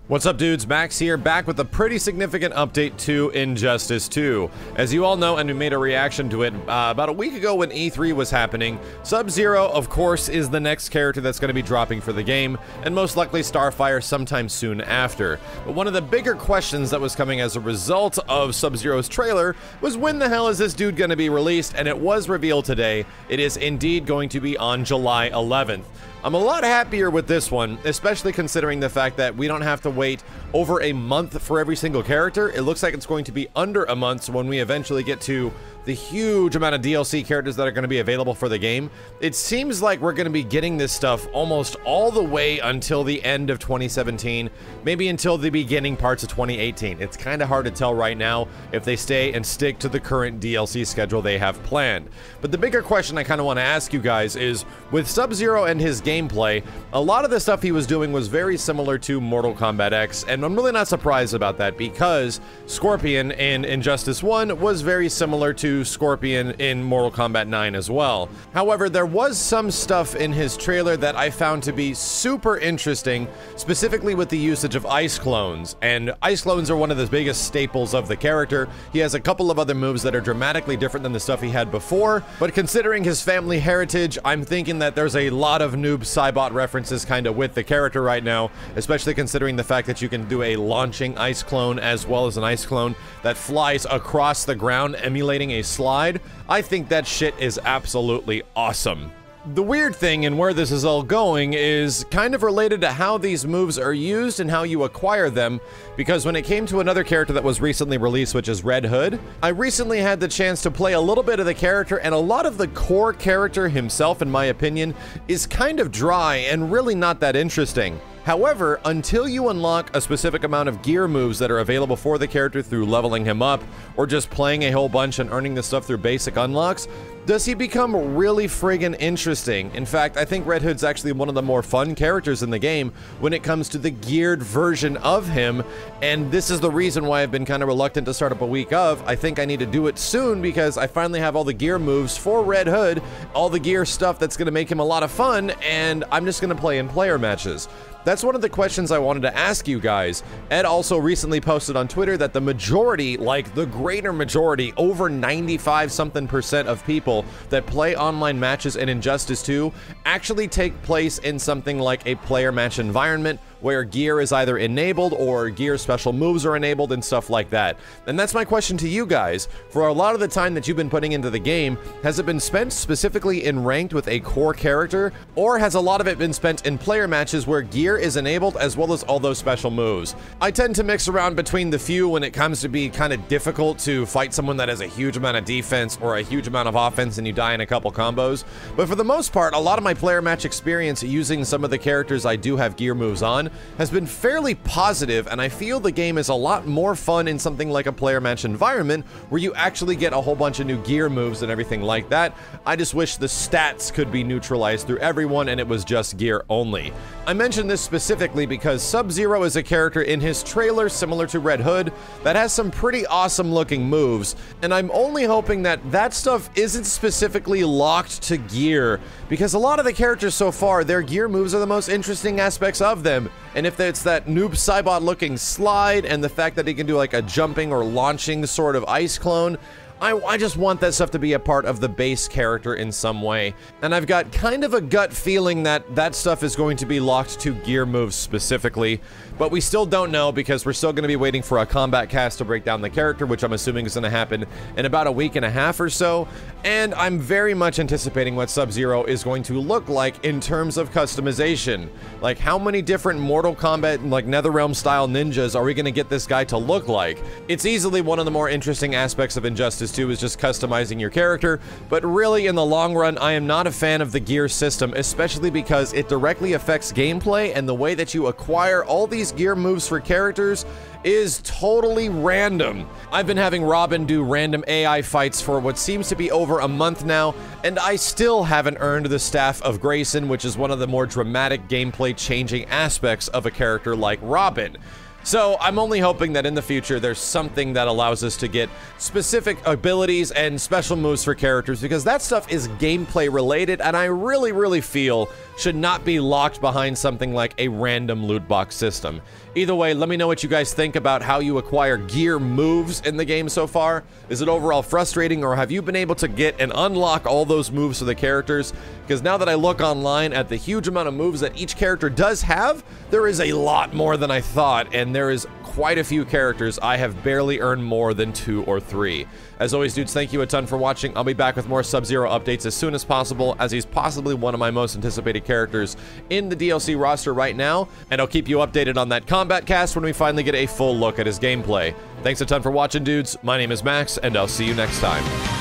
What's up, dudes? Max here, back with a pretty significant update to Injustice 2. As you all know, and we made a reaction to it about a week ago when E3 was happening, Sub-Zero, of course, is the next character that's going to be dropping for the game, and most likely Starfire sometime soon after. But one of the bigger questions that was coming as a result of Sub-Zero's trailer was, when the hell is this dude going to be released? And it was revealed today. It is indeed going to be on July 11th. I'm a lot happier with this one, especially considering the fact that we don't have to wait over a month for every single character. It looks like it's going to be under a month, so when we eventually get to the huge amount of DLC characters that are going to be available for the game, it seems like we're going to be getting this stuff almost all the way until the end of 2017, maybe until the beginning parts of 2018. It's kind of hard to tell right now if they stay and stick to the current DLC schedule they have planned. But the bigger question I kind of want to ask you guys is, with Sub-Zero and his gameplay, a lot of the stuff he was doing was very similar to Mortal Kombat X, and I'm really not surprised about that because Scorpion in Injustice 1 was very similar to Scorpion in Mortal Kombat 9 as well. However, there was some stuff in his trailer that I found to be super interesting, specifically with the usage of ice clones. And ice clones are one of the biggest staples of the character. He has a couple of other moves that are dramatically different than the stuff he had before, but considering his family heritage, I'm thinking that there's a lot of Noob Saibot references kind of with the character right now, especially considering the fact that you can do a launching ice clone as well as an ice clone that flies across the ground, emulating a slide. I think that shit is absolutely awesome. The weird thing and where this is all going is kind of related to how these moves are used and how you acquire them, because when it came to another character that was recently released, which is Red Hood, I recently had the chance to play a little bit of the character, and a lot of the core character himself, in my opinion, is kind of dry and really not that interesting. However, until you unlock a specific amount of gear moves that are available for the character through leveling him up, or just playing a whole bunch and earning the stuff through basic unlocks, does he become really friggin' interesting. In fact, I think Red Hood's actually one of the more fun characters in the game when it comes to the geared version of him, and this is the reason why I've been kind of reluctant to start up a week of. I think I need to do it soon because I finally have all the gear moves for Red Hood, all the gear stuff that's gonna make him a lot of fun, and I'm just gonna play in player matches. That's one of the questions I wanted to ask you guys. Ed also recently posted on Twitter that the majority, like the greater majority, over 95% of people that play online matches in Injustice 2 actually take place in something like a player match environment where gear is either enabled or gear special moves are enabled and stuff like that. And that's my question to you guys. For a lot of the time that you've been putting into the game, has it been spent specifically in ranked with a core character, or has a lot of it been spent in player matches where gear is enabled as well as all those special moves? I tend to mix around between the few when it comes to be kind of difficult to fight someone that has a huge amount of defense or a huge amount of offense and you die in a couple combos. But for the most part, a lot of my player match experience using some of the characters I do have gear moves on has been fairly positive, and I feel the game is a lot more fun in something like a player match environment where you actually get a whole bunch of new gear moves and everything like that. I just wish the stats could be neutralized through everyone and it was just gear only. I mention this specifically because Sub-Zero is a character in his trailer similar to Red Hood that has some pretty awesome looking moves, and I'm only hoping that that stuff isn't specifically locked to gear, because a lot of the characters so far, their gear moves are the most interesting aspects of them. And if it's that Noob Saibot looking slide and the fact that he can do like a jumping or launching sort of ice clone, I just want that stuff to be a part of the base character in some way. And I've got kind of a gut feeling that that stuff is going to be locked to gear moves specifically, but we still don't know because we're still going to be waiting for a combat cast to break down the character, which I'm assuming is going to happen in about a week and a half or so. And I'm very much anticipating what Sub-Zero is going to look like in terms of customization. Like, how many different Mortal Kombat, like NetherRealm style ninjas are we going to get this guy to look like? It's easily one of the more interesting aspects of Injustice 2 is just customizing your character, but really in the long run, I am not a fan of the gear system, especially because it directly affects gameplay, and the way that you acquire all these gear moves for characters is totally random. I've been having Robin do random AI fights for what seems to be over a month now, and I still haven't earned the Staff of Grayson, which is one of the more dramatic gameplay changing aspects of a character like Robin. So I'm only hoping that in the future there's something that allows us to get specific abilities and special moves for characters, because that stuff is gameplay related and I really feel should not be locked behind something like a random loot box system. Either way, let me know what you guys think about how you acquire gear moves in the game so far. Is it overall frustrating, or have you been able to get and unlock all those moves for the characters? Because now that I look online at the huge amount of moves that each character does have, there is a lot more than I thought, and there is quite a few characters I have barely earned more than 2 or 3. As always, dudes, thank you a ton for watching. I'll be back with more Sub-Zero updates as soon as possible, as he's possibly one of my most anticipated characters in the DLC roster right now, and I'll keep you updated on that combat cast when we finally get a full look at his gameplay. Thanks a ton for watching, dudes. My name is Max, and I'll see you next time.